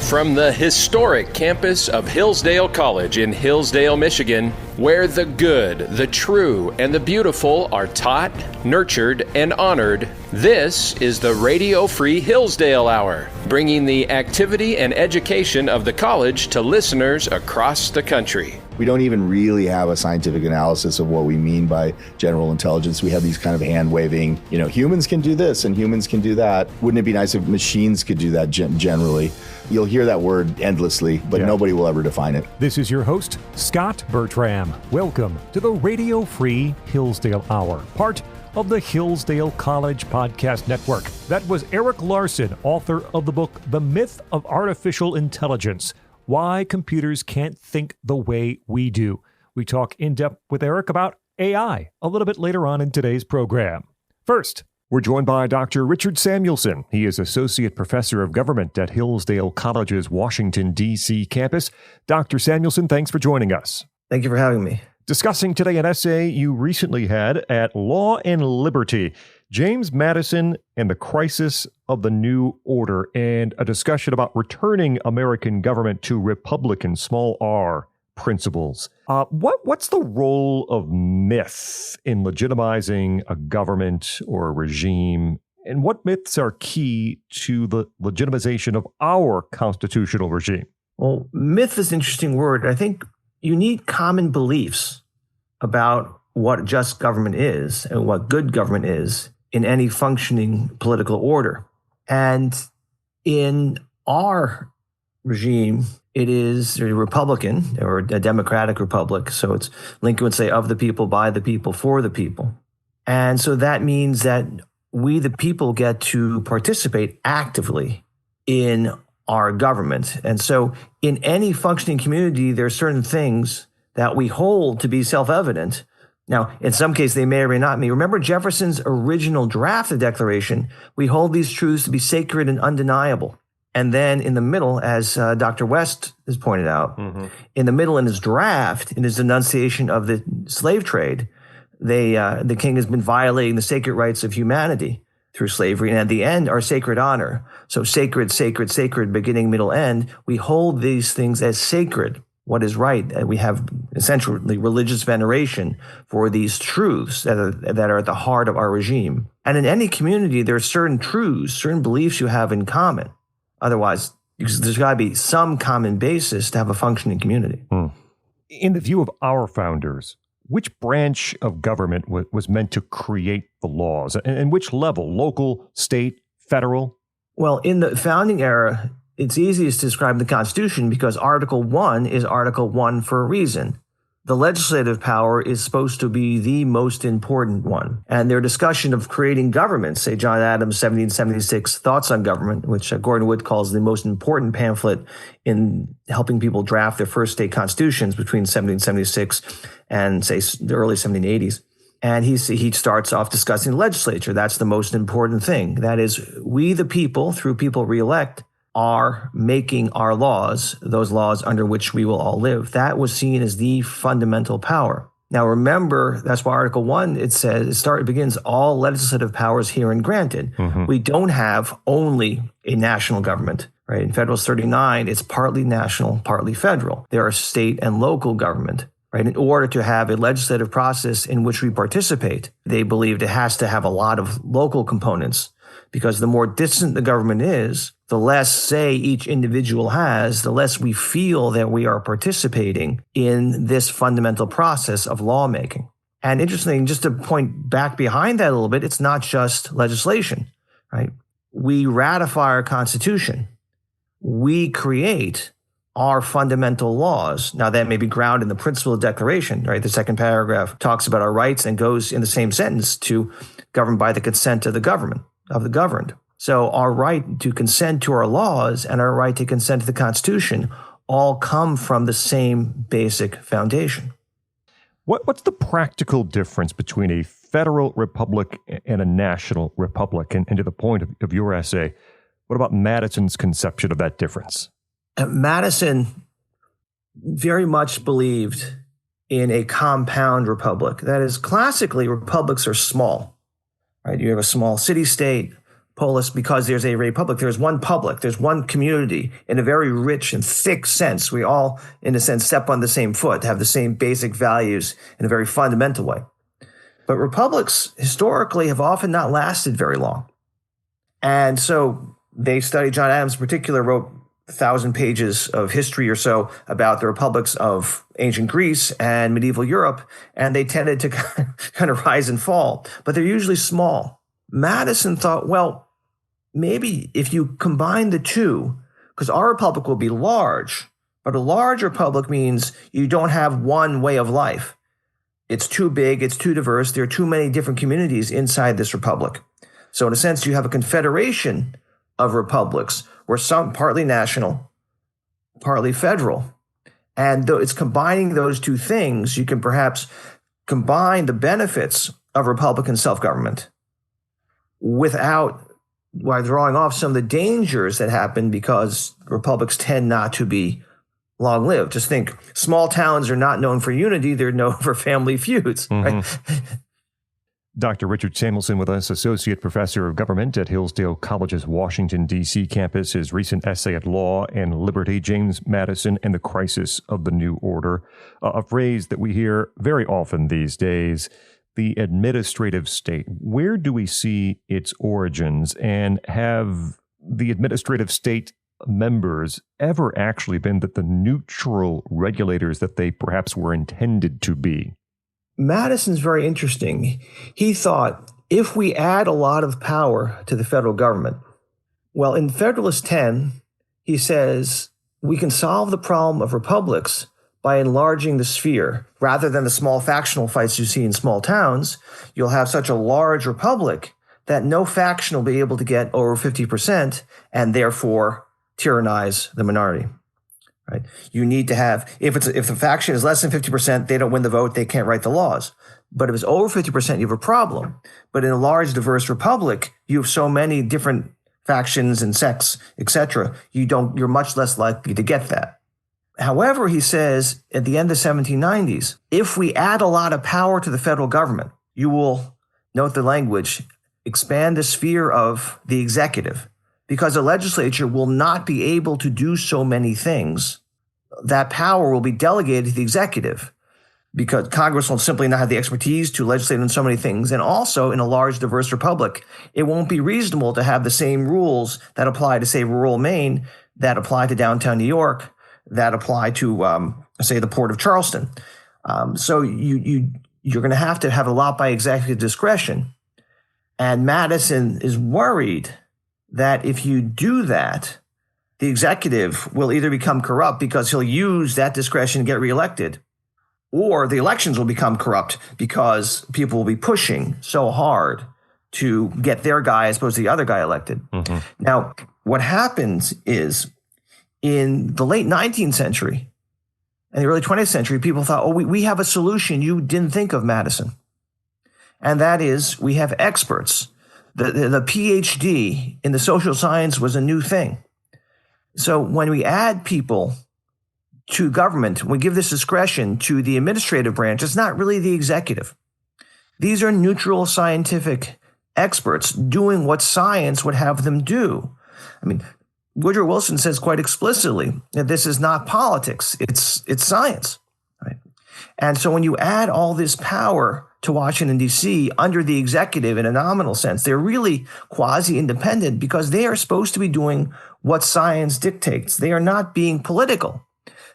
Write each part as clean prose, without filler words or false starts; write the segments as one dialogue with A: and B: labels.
A: from the historic campus of Hillsdale College in Hillsdale, Michigan, where the good, the true, and the beautiful are taught, nurtured, and honored. This is the Radio Free Hillsdale Hour, bringing the activity and education of the college to listeners across the country.
B: We don't even really have a scientific analysis of what we mean by general intelligence. We have these kind of hand-waving, humans can do this and humans can do that. Wouldn't it be nice if machines could do that generally? You'll hear that word endlessly, but nobody will ever define it.
C: This is your host, Scot Bertram. Welcome to the Radio Free Hillsdale Hour, part of the Hillsdale College Podcast Network. That was Erik Larson, author of the book, The Myth of Artificial Intelligence: Why Computers Can't Think the Way We Do. We talk in depth with Erik about AI a little bit later on in today's program. First, we're joined by Dr. Richard Samuelson. He is Associate Professor of Government at Hillsdale College's Washington, D.C. campus. Dr. Samuelson, thanks for joining us.
D: Thank you for having me.
C: Discussing today an essay you recently had at Law and Liberty, James Madison and the Crisis of the New Order, and a discussion about returning American government to Republican, small r, principles. What's the role of myth in legitimizing a government or a regime, and what myths are key to the legitimization of our constitutional regime?
D: Well, myth is an interesting word. I think you need common beliefs about what just government is and what good government is in any functioning political order. And in our regime, it is a Republican or a democratic republic. So it's Lincoln would say, of the people, by the people, for the people. And so that means that we, the people, get to participate actively in our government. And so in any functioning community, there are certain things that we hold to be self-evident. Now, in some cases, they may or may not be. Remember Jefferson's original draft of the Declaration? We hold these truths to be sacred and undeniable. And then in the middle, as Dr. West has pointed out, in the middle in his draft, in his denunciation of the slave trade, the king has been violating the sacred rights of humanity through slavery. And at the end, our sacred honor. So sacred, sacred, sacred, beginning, middle, end. We hold these things as sacred. What is right? We have essentially religious veneration for these truths that are at the heart of our regime. And in any community, there are certain truths, certain beliefs you have in common. Otherwise, there's got to be some common basis to have a functioning community.
C: In the view of our founders, which branch of government was meant to create the laws, and which level? Local, state, federal?
D: Well, in the founding era, it's easiest to describe the Constitution because Article 1 is Article 1 for a reason. The legislative power is supposed to be the most important one. And their discussion of creating governments, say John Adams' 1776 Thoughts on Government, which Gordon Wood calls the most important pamphlet in helping people draft their first state constitutions between 1776 and, say, the early 1780s. And he starts off discussing the legislature. That's the most important thing. That is, we the people, through people re-elect, are making our laws, those laws under which we will all live. That was seen as the fundamental power. Now remember, that's why Article 1, it begins, all legislative powers herein granted. We don't have only a national government, right? In Federalist 39, it's partly national, partly federal. There are state and local government, right? In order to have a legislative process in which we participate, they believed it has to have a lot of local components, because the more distant the government is, the less say each individual has, the less we feel that we are participating in this fundamental process of lawmaking. And interesting, just to point back behind that a little bit, it's not just legislation, right? We ratify our Constitution. We create our fundamental laws. Now, that may be grounded in the principle of the Declaration, right? The second paragraph talks about our rights and goes in the same sentence to govern by the consent of the government, of the governed. So our right to consent to our laws and our right to consent to the Constitution all come from the same basic foundation.
C: What's the practical difference between a federal republic and a national republic? And to the point of your essay, what about Madison's conception of that difference?
D: Madison very much believed in a compound republic. That is, classically, republics are small, right? You have a small city-state, polis because there's a republic. There's one public. There's one community in a very rich and thick sense. We all, in a sense, step on the same foot, have the same basic values in a very fundamental way. But republics historically have often not lasted very long. And so they studied, John Adams in particular wrote 1,000 pages of history or so about the republics of ancient Greece and medieval Europe, and they tended to kind of rise and fall, but they're usually small. Madison thought, well, maybe if you combine the two, because our republic will be large, but a large republic means you don't have one way of life. It's too big, it's too diverse, there are too many different communities inside this republic. So in a sense, you have a confederation of republics where some partly national, partly federal. And though it's combining those two things, you can perhaps combine the benefits of Republican self-government without, while drawing off some of the dangers that happen because republics tend not to be long-lived. Just think, small towns are not known for unity, they're known for family feuds, right?
C: Dr. Richard Samuelson with us, Associate Professor of Government at Hillsdale College's Washington, D.C. campus. His recent essay at Law and Liberty, James Madison and the Crisis of the New Order, a phrase that we hear very often these days, the administrative state. Where do we see its origins, and have the administrative state members ever actually been the neutral regulators that they perhaps were intended to be?
D: Madison's very interesting. He thought, if we add a lot of power to the federal government, well, in Federalist 10, he says we can solve the problem of republics by enlarging the sphere. Rather than the small factional fights you see in small towns, you'll have such a large republic that no faction will be able to get over 50% and therefore tyrannize the minority. Right? You need to have, if the faction is less than 50%, they don't win the vote, they can't write the laws. But if it's over 50%, you have a problem. But in a large, diverse republic, you have so many different factions and sects, etc. You're much less likely to get that. However, he says at the end of the 1790s, if we add a lot of power to the federal government, you will, note the language, expand the sphere of the executive. Because the legislature will not be able to do so many things. That power will be delegated to the executive because Congress will simply not have the expertise to legislate on so many things. And also, in a large, diverse republic, it won't be reasonable to have the same rules that apply to, say, rural Maine, that apply to downtown New York, that apply to, say, the port of Charleston. So you're going to have a lot by executive discretion. And Madison is worried that if you do that, the executive will either become corrupt because he'll use that discretion to get reelected, or the elections will become corrupt because people will be pushing so hard to get their guy as opposed to the other guy elected. Mm-hmm. Now, what happens is in the late 19th century and the early 20th century, people thought, oh, we have a solution you didn't think of, Madison. And that is we have experts. The PhD in the social science was a new thing. So when we add people to government, we give this discretion to the administrative branch, it's not really the executive. These are neutral scientific experts doing what science would have them do. I mean, Woodrow Wilson says quite explicitly that this is not politics, it's science. Right? And so when you add all this power to Washington, D.C., under the executive in a nominal sense, they're really quasi-independent because they are supposed to be doing what science dictates. They are not being political.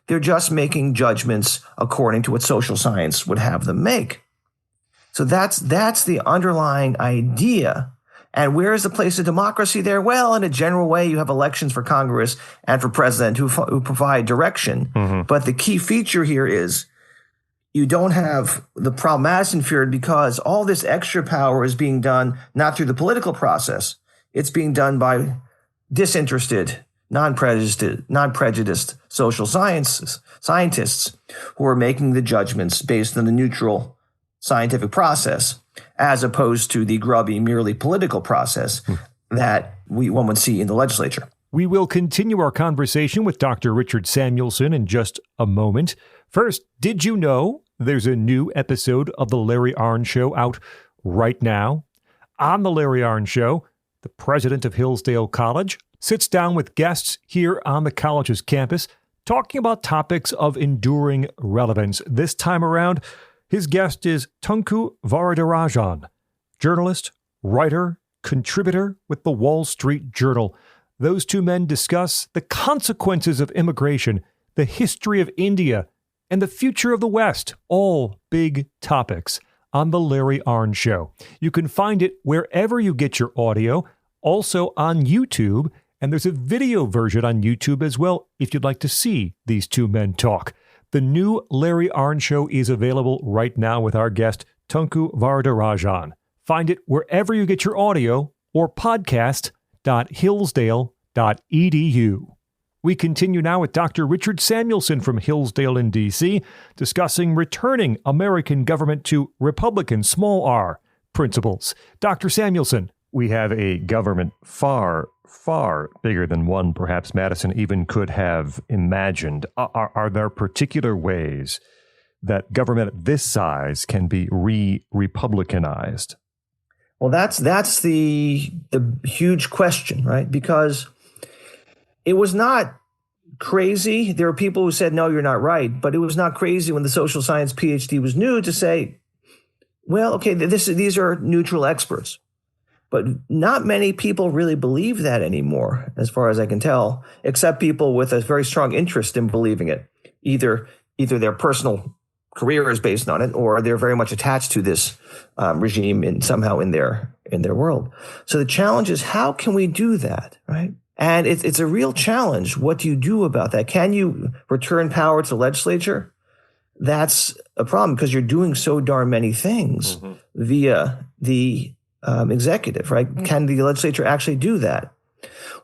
D: They're just making judgments according to what social science would have them make. So that's the underlying idea. And where is the place of democracy there? Well, in a general way, you have elections for Congress and for president who provide direction. Mm-hmm. But the key feature here is you don't have the problem Madison feared because all this extra power is being done not through the political process. It's being done by disinterested, non-prejudiced social scientists who are making the judgments based on the neutral scientific process, as opposed to the grubby, merely political process that one would see in the legislature.
C: We will continue our conversation with Dr. Richard Samuelson in just a moment. First, did you know there's a new episode of The Larry Arnn Show out right now? On The Larry Arnn Show, the president of Hillsdale College, sits down with guests here on the college's campus, talking about topics of enduring relevance. This time around, his guest is Tunku Varadarajan, journalist, writer, contributor with the Wall Street Journal. Those two men discuss the consequences of immigration, the history of India, and the future of the West, all big topics on The Larry Arnn Show. You can find it wherever you get your audio, also on YouTube, and there's a video version on YouTube as well if you'd like to see these two men talk. The new Larry Arnn Show is available right now with our guest, Tunku Varadarajan. Find it wherever you get your audio or podcast.hillsdale.edu. We continue now with Dr. Richard Samuelson from Hillsdale in D.C., discussing returning American government to Republican small r principles. Dr. Samuelson. We have a government far, far bigger than one perhaps Madison even could have imagined. Are there particular ways that government at this size can be re-republicanized?
D: Well, that's the huge question, right? Because it was not crazy. There were people who said, no, you're not right. But it was not crazy when the social science PhD was new to say, well, okay, these are neutral experts. But not many people really believe that anymore, as far as I can tell, except people with a very strong interest in believing it. Either their personal career is based on it, or they're very much attached to this regime somehow in their world. So the challenge is, how can we do that, right? And it's a real challenge. What do you do about that? Can you return power to the legislature? That's a problem because you're doing so darn many things via the executive, right? Can the legislature actually do that?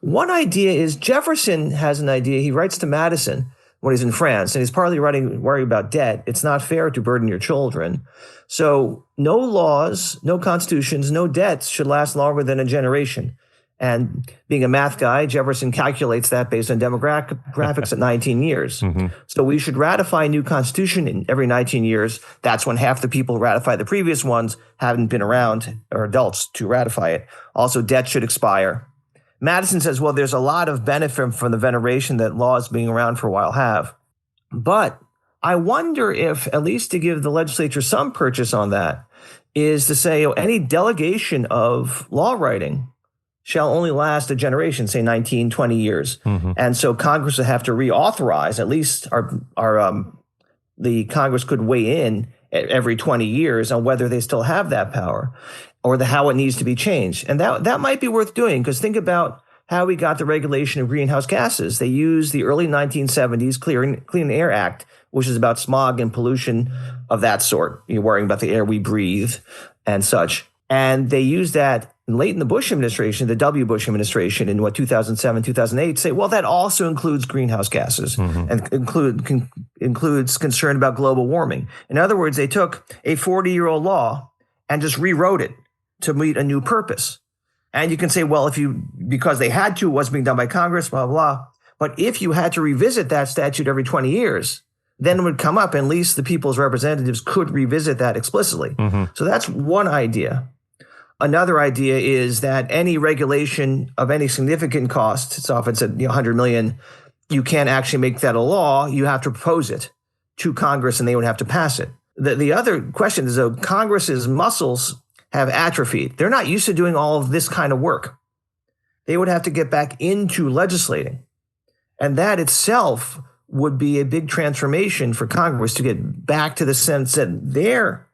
D: One idea is Jefferson has an idea. He writes to Madison when he's in France, and he's partly worrying about debt. It's not fair to burden your children. So no laws, no constitutions, no debts should last longer than a generation. And being a math guy, Jefferson calculates that based on demographics at 19 years. So we should ratify a new constitution in every 19 years. That's when half the people who ratify the previous ones haven't been around or adults to ratify it. Also, debt should expire. Madison says, well, there's a lot of benefit from the veneration that laws being around for a while have. But I wonder if, at least to give the legislature some purchase on that, is to say any delegation of law writing shall only last a generation, say 19, 20 years. And so Congress would have to reauthorize, at least the Congress could weigh in every 20 years on whether they still have that power or how it needs to be changed. And that might be worth doing, because think about how we got the regulation of greenhouse gases. They used the early 1970s Clean Air Act, which is about smog and pollution of that sort. You're worrying about the air we breathe and such. And they used that late in the Bush administration, the W. Bush administration, in 2007, 2008, say, well, that also includes greenhouse gases and includes concern about global warming. In other words, they took a 40-year-old law and just rewrote it to meet a new purpose. And you can say, well, because they had to, it wasn't being done by Congress, blah, blah, blah. But if you had to revisit that statute every 20 years, then it would come up, and at least the people's representatives could revisit that explicitly. So that's one idea. Another idea is that any regulation of any significant cost, it's often said $100 million, you can't actually make that a law. You have to propose it to Congress, and they would have to pass it. The other question is, though, Congress's muscles have atrophied. They're not used to doing all of this kind of work. They would have to get back into legislating. And that itself would be a big transformation for Congress to get back to the sense that their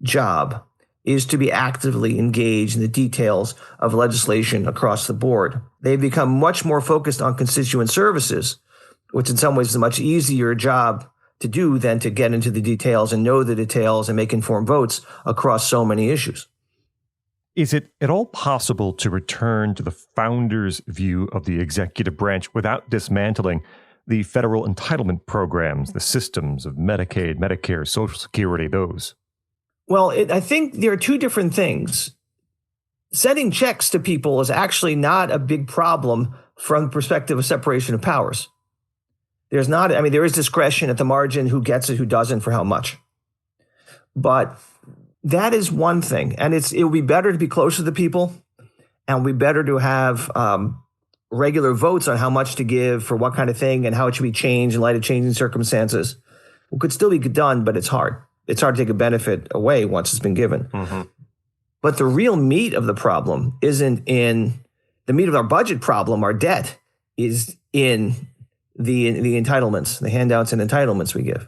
D: job is to be actively engaged in the details of legislation across the board. They've become much more focused on constituent services, which in some ways is a much easier job to do than to get into the details and know the details and make informed votes across so many issues.
C: Is it at all possible to return to the founders' view of the executive branch without dismantling the federal entitlement programs, the systems of Medicaid, Medicare, Social Security, those?
D: Well, I think there are two different things. Sending checks to people is actually not a big problem from the perspective of separation of powers. There is discretion at the margin, who gets it, who doesn't, for how much. But that is one thing. And it would be better to be closer to the people and we better to have regular votes on how much to give for what kind of thing and how it should be changed in light of changing circumstances. It could still be done, but it's hard. It's hard to take a benefit away once it's been given. Mm-hmm. But the real meat of the problem isn't in the meat of our budget problem. Our debt is in the entitlements, the handouts and entitlements we give.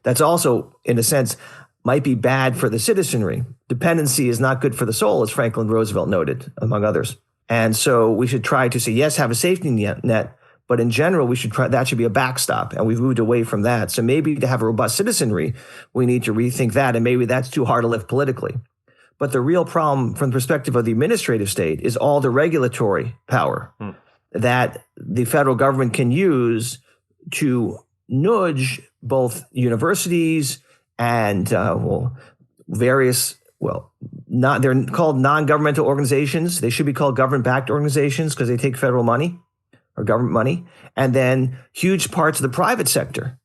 D: That's also, in a sense, might be bad for the citizenry. Dependency is not good for the soul, as Franklin Roosevelt noted, among others. And so we should try to say, yes, have a safety net, but in general, we should try, that should be a backstop. And we've moved away from that. So maybe to have a robust citizenry, we need to rethink that. And maybe that's too hard to lift politically. But the real problem from the perspective of the administrative state is all the regulatory power that the federal government can use to nudge both universities and they're called non-governmental organizations. They should be called government-backed organizations because they take federal money or government money. And then huge parts of the private sector.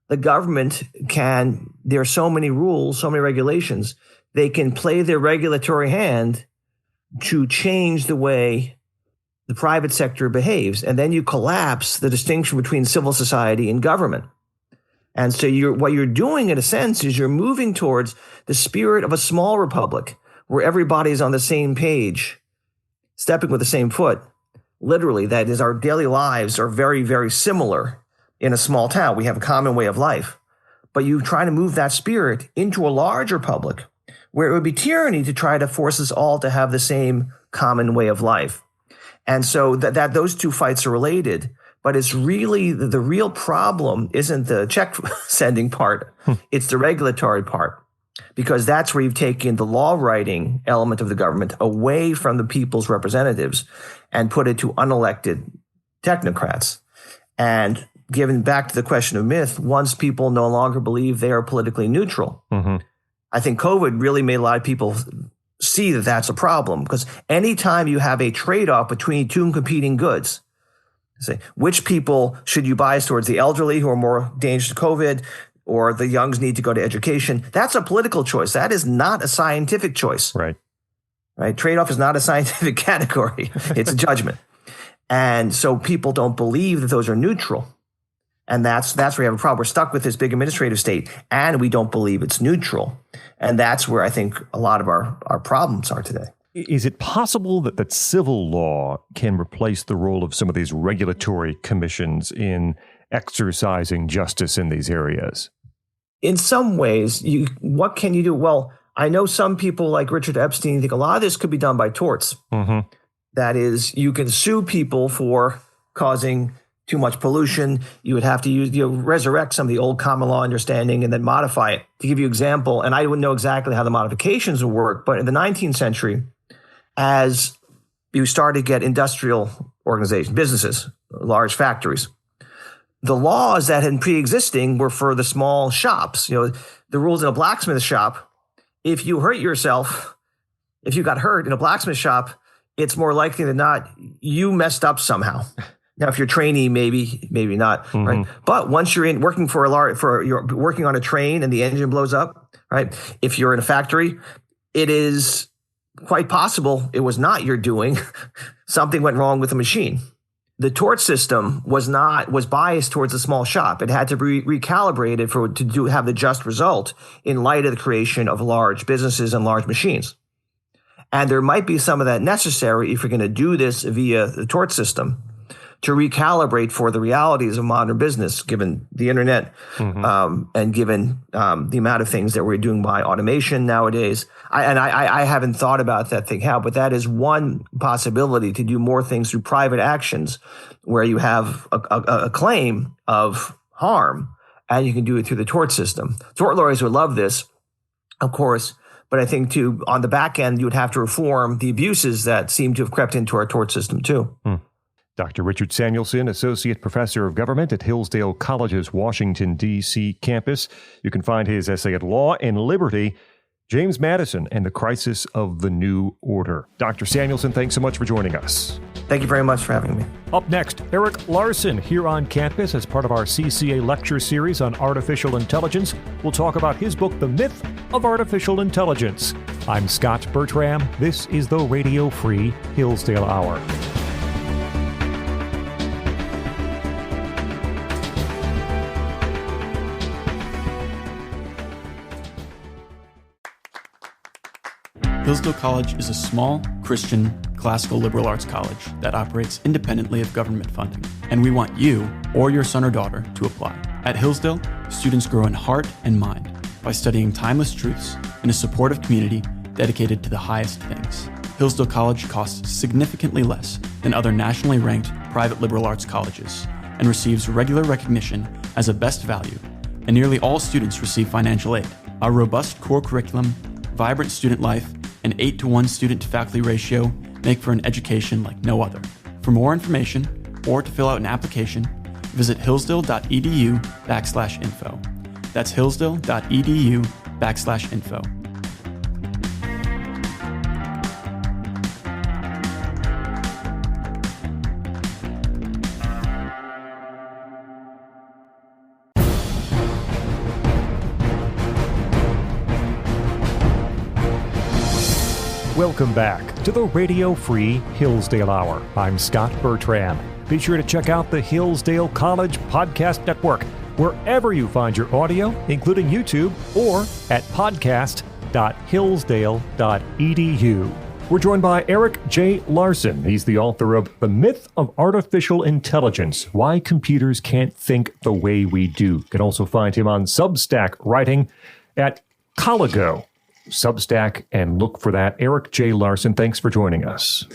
D: The government there are so many rules, so many regulations. They can play their regulatory hand to change the way the private sector behaves. And then you collapse the distinction between civil society and government. And so what you're doing, in a sense, is you're moving towards the spirit of a small republic where everybody's on the same page, stepping with the same foot. Literally, that is, our daily lives are very, very similar in a small town. We have a common way of life. But you try to move that spirit into a large republic where it would be tyranny to try to force us all to have the same common way of life. And so that those two fights are related. But it's really the real problem isn't the check sending part. It's the regulatory part, because that's where you've taken the law writing element of the government away from the people's representatives and put it to unelected technocrats. And given back to the question of myth, once people no longer believe they are politically neutral, I think COVID really made a lot of people see that that's a problem, because anytime you have a trade-off between two competing goods, say, which people should you bias towards? The elderly who are more dangerous to COVID, or the youngs need to go to education? That's a political choice. That is not a scientific choice.
C: Right.
D: Trade-off is not a scientific category. It's a judgment. And so people don't believe that those are neutral. And that's where we have a problem. We're stuck with this big administrative state, and we don't believe it's neutral. And that's where I think a lot of our problems are today.
C: Is it possible that civil law can replace the role of some of these regulatory commissions in exercising justice in these areas?
D: In some ways, what can you do? Well, I know some people like Richard Epstein think a lot of this could be done by torts. Mm-hmm. That is, you can sue people for causing too much pollution. You would have to resurrect some of the old common law understanding and then modify it. To give you an example, and I wouldn't know exactly how the modifications would work, but in the 19th century, as you started to get industrial organizations, businesses, large factories, the laws that had been pre-existing were for the small shops. The rules in a blacksmith shop, if you hurt yourself, if you got hurt in a blacksmith shop, it's more likely than not you messed up somehow. Now, if you're trainee, maybe not, right? But once you're working you're working on a train and the engine blows up, right? If you're in a factory, it is quite possible it was not your doing. Something went wrong with the machine. The tort system was biased towards a small shop. It had to be recalibrated to have the just result in light of the creation of large businesses and large machines. And there might be some of that necessary if you're going to do this via the tort system, to recalibrate for the realities of modern business, given the internet, and given the amount of things that we're doing by automation nowadays. I haven't thought about that thing how, but that is one possibility, to do more things through private actions where you have a claim of harm, and you can do it through the tort system. Tort lawyers would love this, of course, but I think too, on the back end, you would have to reform the abuses that seem to have crept into our tort system too.
C: Dr. Richard Samuelson, Associate Professor of Government at Hillsdale College's Washington, D.C. campus. You can find his essay at Law and Liberty, James Madison and the Crisis of the New Order. Dr. Samuelson, thanks so much for joining us.
D: Thank you very much for having me.
C: Up next, Erik Larson here on campus as part of our CCA lecture series on artificial intelligence. We'll talk about his book, The Myth of Artificial Intelligence. I'm Scot Bertram. This is the Radio Free Hillsdale Hour.
E: Hillsdale College is a small, Christian, classical liberal arts college that operates independently of government funding. And we want you, or your son or daughter, to apply. At Hillsdale, students grow in heart and mind by studying timeless truths in a supportive community dedicated to the highest things. Hillsdale College costs significantly less than other nationally ranked private liberal arts colleges and receives regular recognition as a best value, and nearly all students receive financial aid. Our robust core curriculum, vibrant student life, and 8-to-1 student-to-faculty ratio make for an education like no other. For more information or to fill out an application, visit hillsdale.edu/info. That's hillsdale.edu/info.
C: Welcome back to the Radio Free Hillsdale Hour. I'm Scot Bertram. Be sure to check out the Hillsdale College Podcast Network wherever you find your audio, including YouTube, or at podcast.hillsdale.edu. We're joined by Erik J. Larson. He's the author of The Myth of Artificial Intelligence, Why Computers Can't Think the Way We Do. You can also find him on Substack writing at Coligo. Substack, and look for that. Erik J. Larson, thanks for joining us.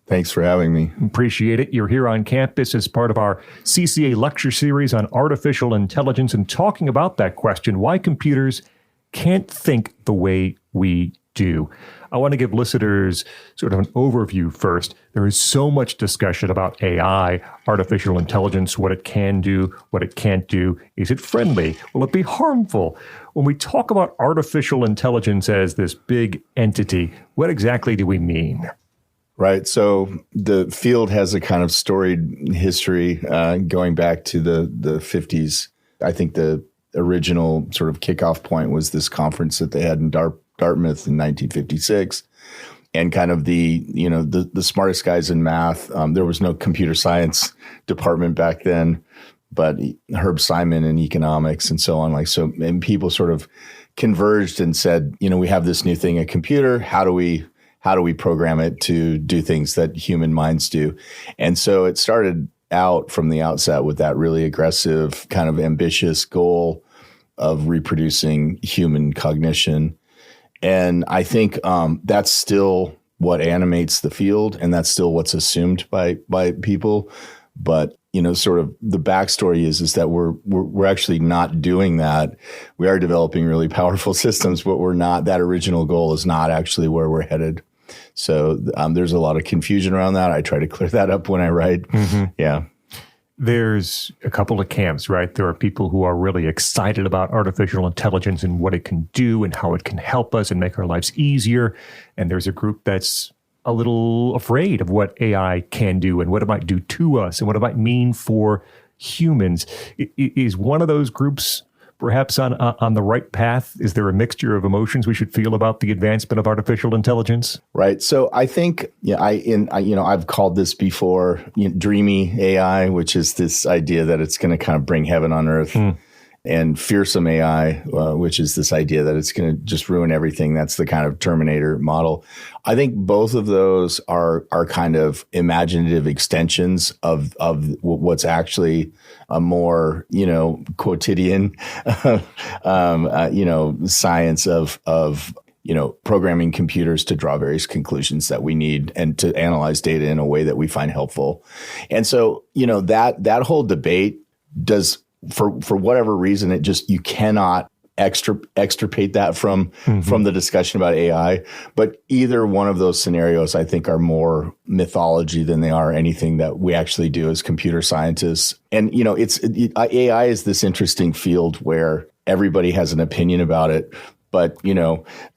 B: Thanks for having me.
C: Appreciate it. You're here on campus as part of our CCA lecture series on artificial intelligence and talking about that question, why computers can't think the way we do. I want to give listeners sort of an overview first. There is so much discussion about AI, artificial intelligence, what it can do, what it can't do. Is it friendly? Will it be harmful? When we talk about artificial intelligence as this big entity, what exactly do we mean?
B: Right. So the field has a kind of storied history going back to the 50s. I think the original sort of kickoff point was this conference that they had in Dartmouth in 1956. And kind of the smartest guys in math. There was no computer science department back then, but Herb Simon in economics and so on. And people sort of converged and said, we have this new thing, a computer. How do we program it to do things that human minds do? And so it started out from the outset with that really aggressive, kind of ambitious goal of reproducing human cognition. And I think that's still what animates the field, and that's still what's assumed by people. But sort of the backstory is that we're actually not doing that. We are developing really powerful systems, but we're not. That original goal is not actually where we're headed. So there's a lot of confusion around that. I try to clear that up when I write. Mm-hmm. Yeah.
C: There's a couple of camps, right? There are people who are really excited about artificial intelligence and what it can do and how it can help us and make our lives easier. And there's a group that's a little afraid of what AI can do and what it might do to us and what it might mean for humans. Is one of those groups perhaps on the right path? Is there a mixture of emotions we should feel about the advancement of artificial intelligence?
B: Right. So I think, I've called this before dreamy AI, which is this idea that it's going to kind of bring heaven on earth. And fearsome AI, which is this idea that it's going to just ruin everything. That's the kind of Terminator model. I think both of those are kind of imaginative extensions of what's actually a more, quotidian, science of programming computers to draw various conclusions that we need and to analyze data in a way that we find helpful. And so, that whole debate does, for whatever reason, you cannot extirpate that from the discussion about AI. But either one of those scenarios, I think, are more mythology than they are anything that we actually do as computer scientists. And, AI is this interesting field where everybody has an opinion about it. But,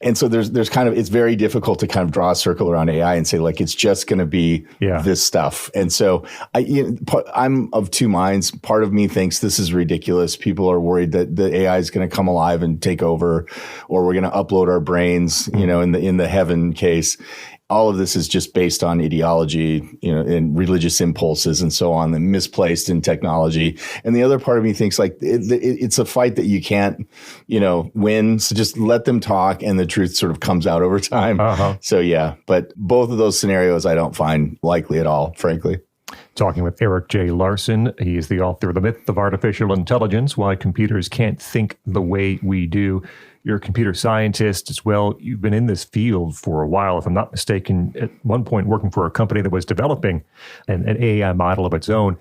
B: and so there's kind of, it's very difficult to kind of draw a circle around AI and say, like, it's just going to be this stuff. And so I'm of two minds. Part of me thinks this is ridiculous. People are worried that the AI is going to come alive and take over, or we're going to upload our brains, in the heaven case. All of this is just based on ideology, and religious impulses and so on, and misplaced in technology. And the other part of me thinks, like, it's a fight that you can't, win. So just let them talk, and the truth sort of comes out over time. So yeah, but both of those scenarios I don't find likely at all, frankly.
C: Talking with Erik J. Larson. He is the author of The Myth of Artificial Intelligence, Why Computers Can't Think the Way We Do. You're a computer scientist as well. You've been in this field for a while, if I'm not mistaken, at one point working for a company that was developing an AI model of its own.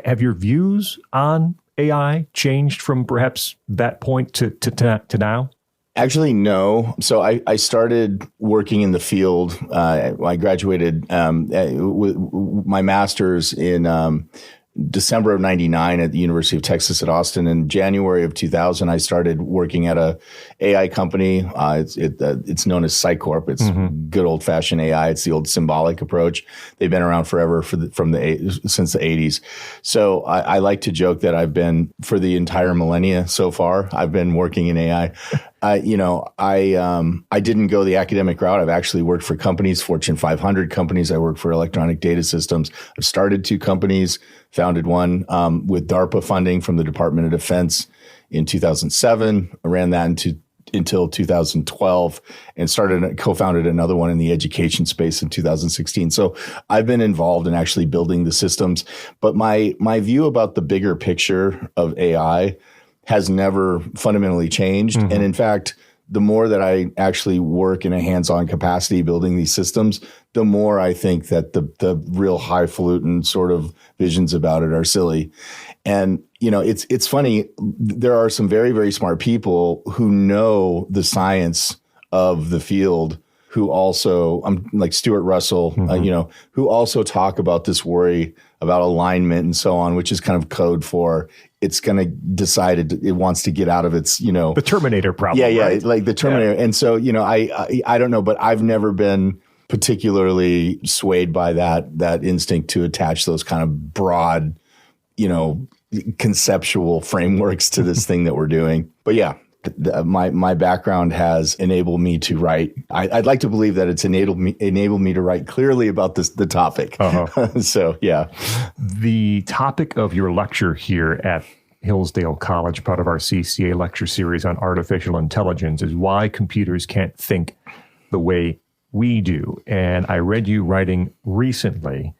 C: Have your views on AI changed from perhaps that point to now?
B: Actually, no. So I started working in the field. I graduated with my master's in December of 99 at the University of Texas at Austin. In January of 2000, I started working at a AI company. It's known as Psycorp. It's good old fashioned AI. It's the old symbolic approach. They've been around forever since the 80s. So I like to joke that I've been, for the entire millennia so far, I've been working in AI. I didn't go the academic route. I've actually worked for companies, Fortune 500 companies. I worked for electronic data systems. I've started two companies, founded one with DARPA funding from the Department of Defense in 2007. I ran that until 2012 and co-founded another one in the education space in 2016. So I've been involved in actually building the systems. But my view about the bigger picture of AI has never fundamentally changed. And in fact, the more that I actually work in a hands-on capacity building these systems, the more I think that the real highfalutin sort of visions about it are silly. And, it's funny. There are some very, very smart people who know the science of the field who also, like Stuart Russell, who also talk about this worry about alignment and so on, which is kind of code for it's going to decide it wants to get out of its,
C: the Terminator problem.
B: Yeah,
C: right?
B: Like the Terminator. Yeah. And so, I don't know, but I've never been particularly swayed by that instinct to attach those kind of broad, conceptual frameworks to this thing that we're doing. But yeah. My background has enabled me to write. I'd like to believe that it's enabled me to write clearly about the topic. So, yeah.
C: The topic of your lecture here at Hillsdale College, part of our CCA lecture series on artificial intelligence, is why computers can't think the way we do. And I read you writing recently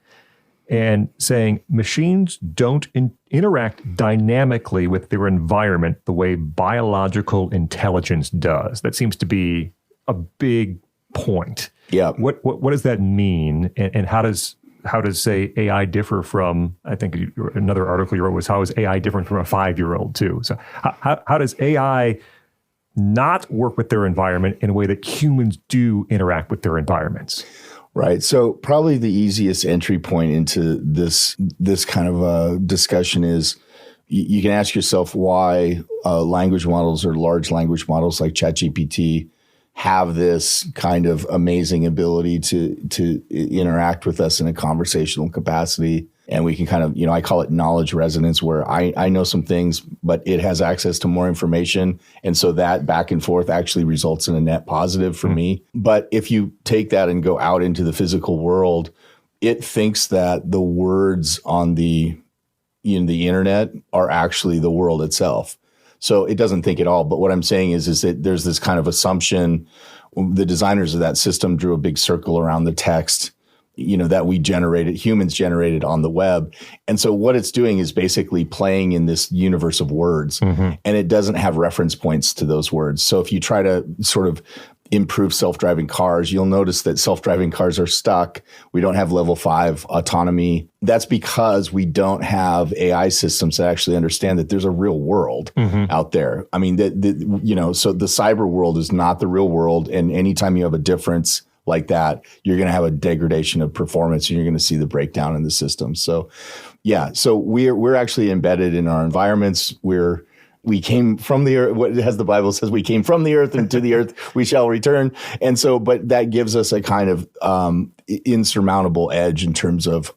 C: and saying machines don't interact dynamically with their environment the way biological intelligence does. That seems to be a big point.
B: Yeah.
C: What does that mean? And how does say AI differ from, I think another article you wrote was, how is AI different from a 5-year-old too? So how does AI not work with their environment in a way that humans do interact with their environments?
B: Right. So probably the easiest entry point into this kind of a discussion is you can ask yourself why language models or large language models like ChatGPT have this kind of amazing ability to interact with us in a conversational capacity. And we can kind of, I call it knowledge resonance, where I know some things, but it has access to more information. And so that back and forth actually results in a net positive for me. But if you take that and go out into the physical world, it thinks that the words on the internet are actually the world itself. So it doesn't think at all. But what I'm saying is that there's this kind of assumption. The designers of that system drew a big circle around the text that humans generated on the web. And so what it's doing is basically playing in this universe of words, and it doesn't have reference points to those words. So if you try to sort of improve self-driving cars, you'll notice that self-driving cars are stuck. We don't have level 5 autonomy. That's because we don't have AI systems that actually understand that there's a real world out there. I mean, so the cyber world is not the real world. And anytime you have a difference like that, you're going to have a degradation of performance, and you're going to see the breakdown in the system. So, yeah, so we're actually embedded in our environments. We're we came from the earth, what as the Bible says, we came from the earth and to the earth we shall return. And so, but that gives us a kind of insurmountable edge in terms of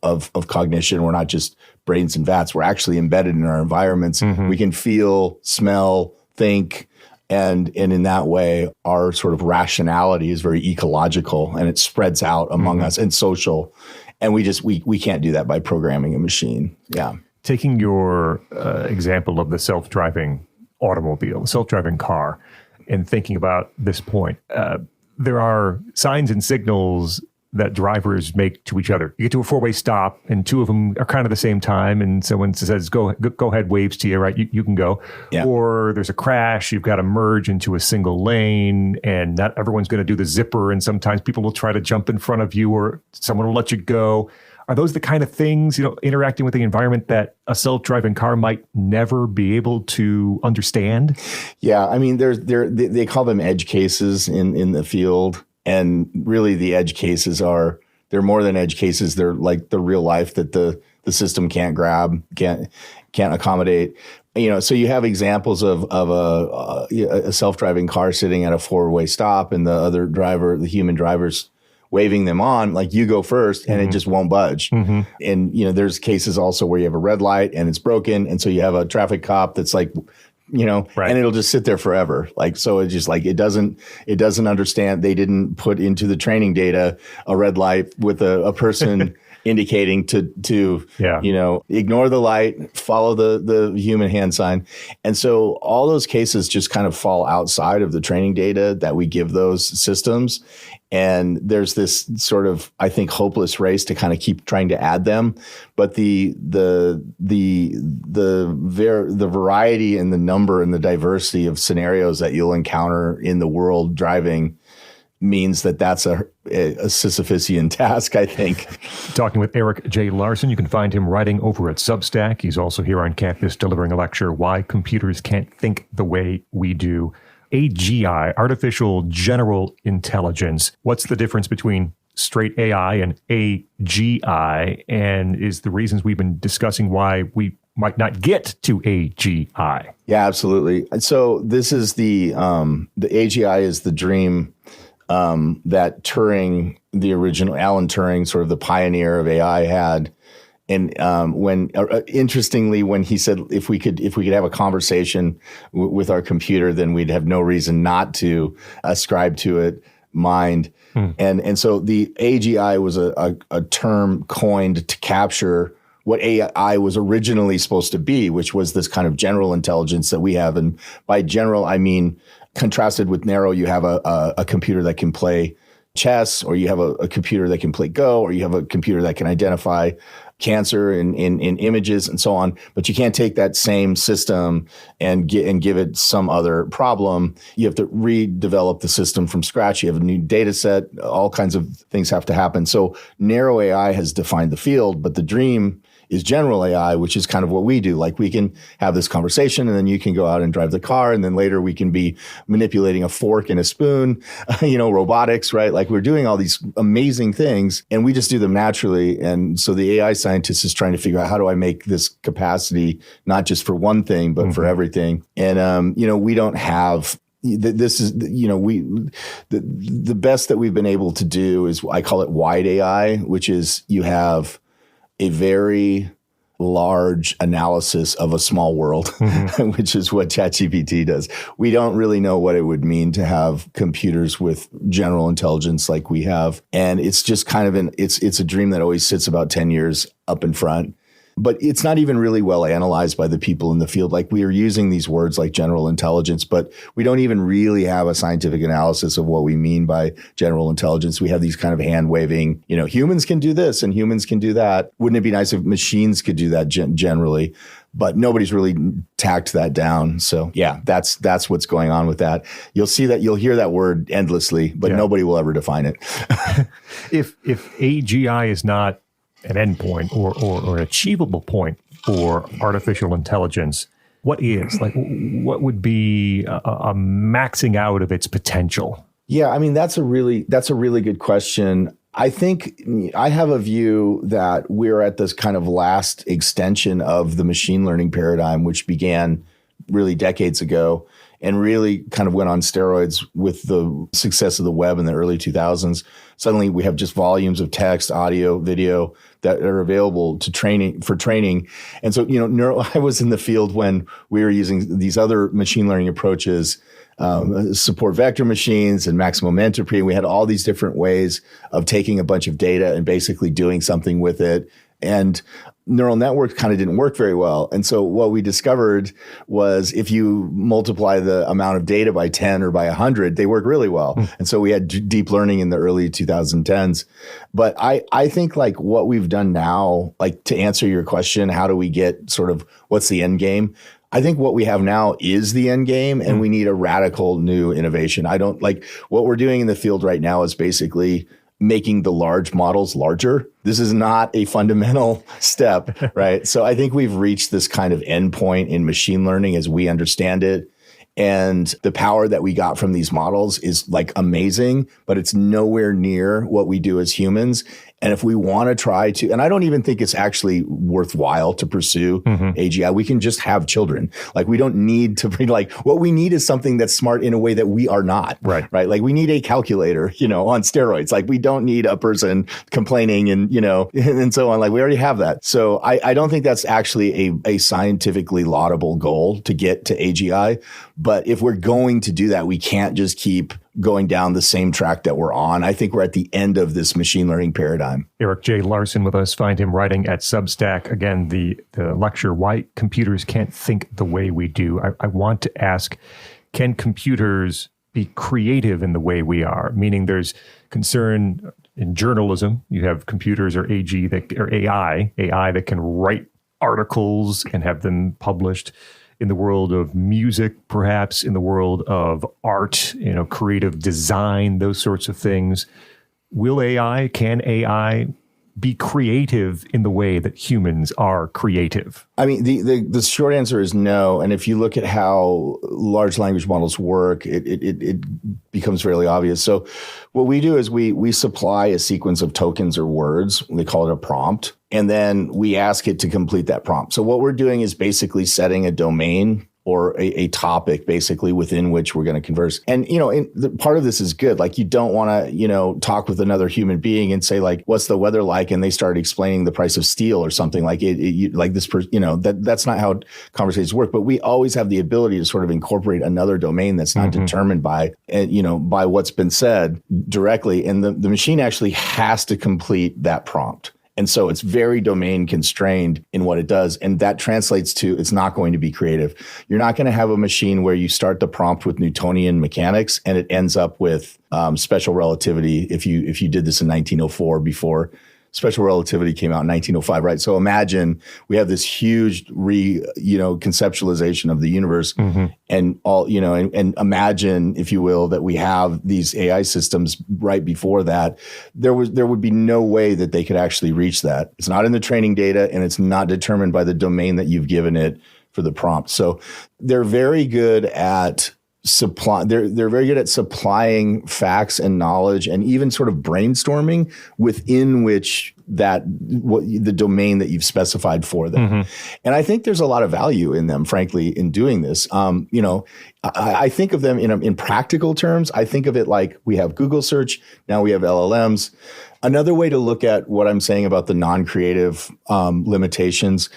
B: cognition. We're not just brains and vats. We're actually embedded in our environments. We can feel, smell, think. And in that way, our sort of rationality is very ecological and it spreads out among us and social. And we can't do that by programming a machine. Yeah.
C: Taking your example of the self-driving automobile, self-driving car, and thinking about this point, there are signs and signals that drivers make to each other. You get to a four-way stop, and two of them are kind of the same time, and someone says, go ahead, waves to you, right? You can go. Yeah. Or there's a crash, you've got to merge into a single lane, and not everyone's going to do the zipper, and sometimes people will try to jump in front of you, or someone will let you go. Are those the kind of things, interacting with the environment that a self-driving car might never be able to understand? Yeah, I mean, they call them edge cases in the field. And really the edge cases they're more than edge cases. They're like the real life that the system can't grab, can't accommodate. So you have examples of a self-driving car sitting at a four-way stop and the human driver's waving them on, like you go first, and it just won't budge. And, there's cases also where you have a red light and it's broken. And so you have a traffic cop that's like, right. And it'll just sit there forever. Like, so it's just like, it doesn't understand. They didn't put into the training data a red light with a person indicating to ignore the light, follow the human hand sign. And so all those cases just kind of fall outside of the training data that we give those systems. And there's this sort of, I think, hopeless race to kind of keep trying to add them. But the variety and the number and the diversity of scenarios that you'll encounter in the world driving means that's a Sisyphusian task, I think. Talking with Erik J. Larson. You can find him writing over at Substack. He's also here on campus delivering a lecture, Why Computers Can't Think the Way We Do. AGI, Artificial General Intelligence. What's the difference between straight AI and AGI? And is the reasons we've been discussing why we might not get to AGI? Yeah, absolutely. And so this is the AGI is the dream that Turing, the original Alan Turing, sort of the pioneer of AI, had. And interestingly, when he said if we could have a conversation with our computer, then we'd have no reason not to ascribe to it mind. And so the AGI was a term coined to capture what AI was originally supposed to be, which was this kind of general intelligence that we have. And by general, I mean contrasted with narrow. You have a computer that can play chess, or you have a computer that can play Go, or you have a computer that can identify cancer in images and so on. But you can't take that same system and give it some other problem. You have to redevelop the system from scratch. You have a new data set. All kinds of things have to happen. So narrow AI has defined the field, but the dream is general AI, which is kind of what we do. Like, we can have this conversation, and then you can go out and drive the car, and then later we can be manipulating a fork and a spoon, robotics, right? Like, we're doing all these amazing things, and we just do them naturally. And so the AI scientist is trying to figure out, how do I make this capacity not just for one thing, but for everything? And, we don't have this is, the best that we've been able to do is, I call it wide AI, which is you have a very large analysis of a small world, which is what ChatGPT does. We don't really know what it would mean to have computers with general intelligence like we have. And it's just kind of it's a dream that always sits about 10 years up in front. But it's not even really well analyzed by the people in the field. Like, we are using these words like general intelligence, but we don't even really have a scientific analysis of what we mean by general intelligence. We have these kind of hand waving, humans can do this and humans can do that. Wouldn't it be nice if machines could do that generally? But nobody's really tacked that down. So yeah, that's what's going on with that. You'll hear that word endlessly, but nobody will ever define it. If AGI is not an endpoint or an achievable point for artificial intelligence, what is? Like, what would be a maxing out of its potential? Yeah, I mean, that's a really good question. I think I have a view that we're at this kind of last extension of the machine learning paradigm, which began
B: really decades ago and really kind of went on steroids with the success of the web in the early 2000s. Suddenly we have just volumes of text, audio, video that are available to training. And so, I was in the field when we were using these other machine learning approaches, support vector machines and maximum entropy. We had all these different ways of taking a bunch of data and basically doing something with it. And neural networks kind of didn't work very well. And so what we discovered was if you multiply the amount of data by 10 or by 100, they work really well. And so we had deep learning in the early 2010s. But I think like what we've done now, like to answer your question, how do we get sort of what's the end game? I think what we have now is the end game, and we need a radical new innovation. I don't like what we're doing in the field right now is basically making the large models larger. This is not a fundamental step, right? So I think we've reached this kind of endpoint in machine learning as we understand it. And the power that we got from these models is like amazing, but it's nowhere near what we do as humans. And if we want to try to, and I don't even think it's actually worthwhile to pursue AGI, we can just have children. Like we don't need to be like, what we need is something that's smart in a way that we are not. Right. Like we need a calculator, on steroids. Like we don't need a person complaining and, and so on. Like we already have that. So I don't think that's actually a scientifically laudable goal to get to AGI. But if we're going to do that, we can't just keep going down the same track that we're on. I think we're at the end of this machine learning paradigm.
C: Erik J. Larson with us. Find him writing at Substack. Again, the lecture, Why Computers Can't Think the Way We Do. I want to ask, can computers be creative in the way we are? Meaning there's concern in journalism. You have computers or AI that can write articles and have them published. In the world of music, perhaps in the world of art, creative design, those sorts of things. Can AI be creative in the way that humans are creative?
B: I mean, the short answer is no. And if you look at how large language models work, it becomes fairly obvious. So what we do is we supply a sequence of tokens or words. We call it a prompt. And then we ask it to complete that prompt. So what we're doing is basically setting a domain or a topic basically within which we're going to converse. And, part of this is good. Like you don't want to, talk with another human being and say like, what's the weather like? And they start explaining the price of steel or something like that's not how conversations work. But we always have the ability to sort of incorporate another domain that's not determined by what's been said directly. And the machine actually has to complete that prompt. And so it's very domain constrained in what it does. And that translates to it's not going to be creative. You're not going to have a machine where you start the prompt with Newtonian mechanics and it ends up with special relativity if you did this in 1904 before special relativity came out in 1905, right? So imagine we have this huge conceptualization of the universe and all, and imagine, if you will, that we have these AI systems right before that. There would be no way that they could actually reach that. It's not in the training data and it's not determined by the domain that you've given it for the prompt. So they're very good at they're very good at supplying facts and knowledge and even sort of brainstorming within which the domain that you've specified for them. And I think there's a lot of value in them, frankly, in doing this. I think of them in practical terms. I think of it like we have Google search. Now we have LLMs. Another way to look at what I'm saying about the non-creative limitations.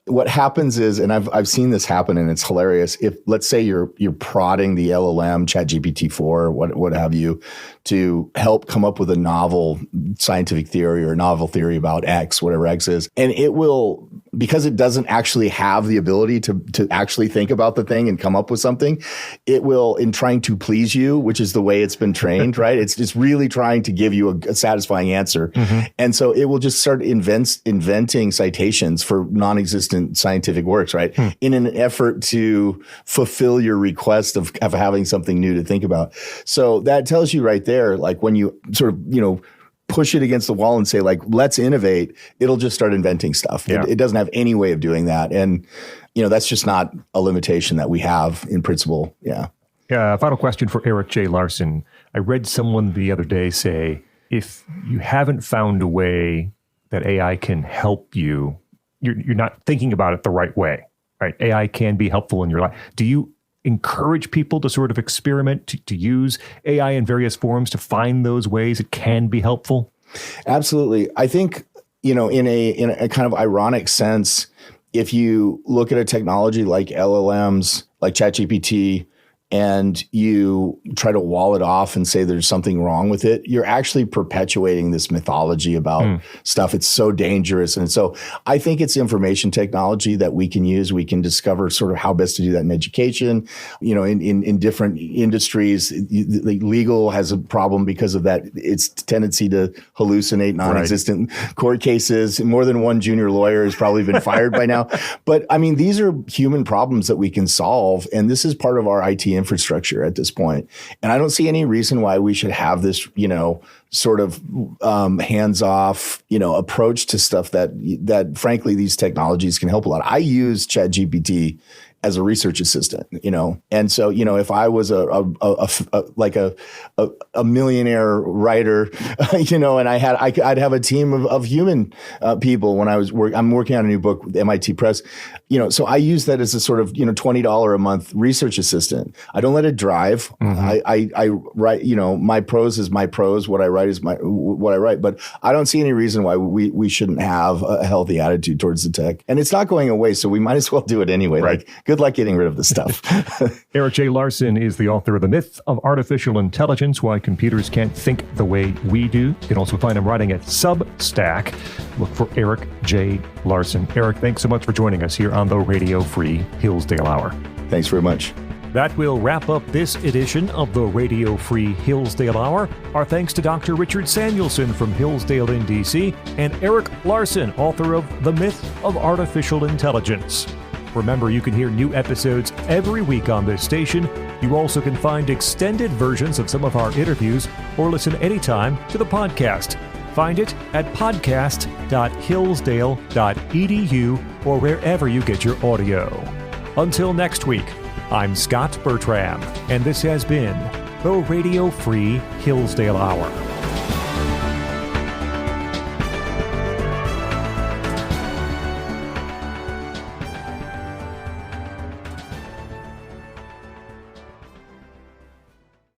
B: What happens is, and I've seen this happen, and it's hilarious. If let's say you're prodding the LLM, ChatGPT-4, what have you, to help come up with a novel scientific theory or a novel theory about X, whatever X is, and it will, because it doesn't actually have the ability to actually think about the thing and come up with something, it will, in trying to please you, which is the way it's been trained, right? It's really trying to give you a satisfying answer, and so it will just start inventing citations for non-existent scientific works, right? In an effort to fulfill your request of having something new to think about. So that tells you right there, like when you sort of, push it against the wall and say like, let's innovate, it'll just start inventing stuff. Yeah. It doesn't have any way of doing that. And, that's just not a limitation that we have in principle. Yeah.
C: Final question for Erik J. Larson. I read someone the other day say, if you haven't found a way that AI can help you, you're not thinking about it the right way. Right. AI can be helpful in your life. Do you encourage people to sort of experiment, to use AI in various forms to find those ways it can be helpful?
B: Absolutely. I think, in a kind of ironic sense, if you look at a technology like LLMs, like ChatGPT, and you try to wall it off and say there's something wrong with it, you're actually perpetuating this mythology about stuff. It's so dangerous. And so I think it's information technology that we can use. We can discover sort of how best to do that in education. In different industries, legal has a problem because of that. Its tendency to hallucinate non-existent court cases. More than one junior lawyer has probably been fired by now. But I mean, these are human problems that we can solve. And this is part of our IT infrastructure at this point. And I don't see any reason why we should have this, sort of hands-off, approach to stuff that frankly, these technologies can help a lot. I use ChatGPT as a research assistant, and so, if I was a millionaire writer, and I'd have a team of human people when I was I'm working on a new book with MIT Press, so I use that as a sort of, $20 a month research assistant. I don't let it drive. I write, my prose is my prose. What I write is what I write, but I don't see any reason why we shouldn't have a healthy attitude towards the tech, and it's not going away. So we might as well do it anyway.
C: Right.
B: Like, good luck getting rid of this stuff.
C: Erik J. Larson is the author of The Myth of Artificial Intelligence, Why Computers Can't Think the Way We Do. You can also find him writing at Substack. Look for Erik J. Larson. Erik, thanks so much for joining us here on the Radio Free Hillsdale Hour.
B: Thanks very much.
C: That will wrap up this edition of the Radio Free Hillsdale Hour. Our thanks to Dr. Richard Samuelson from Hillsdale in D.C. and Erik Larson, author of The Myth of Artificial Intelligence. Remember, you can hear new episodes every week on this station. You also can find extended versions of some of our interviews or listen anytime to the podcast. Find it at podcast.hillsdale.edu or wherever you get your audio. Until next week, I'm Scot Bertram, and this has been the Radio Free Hillsdale Hour.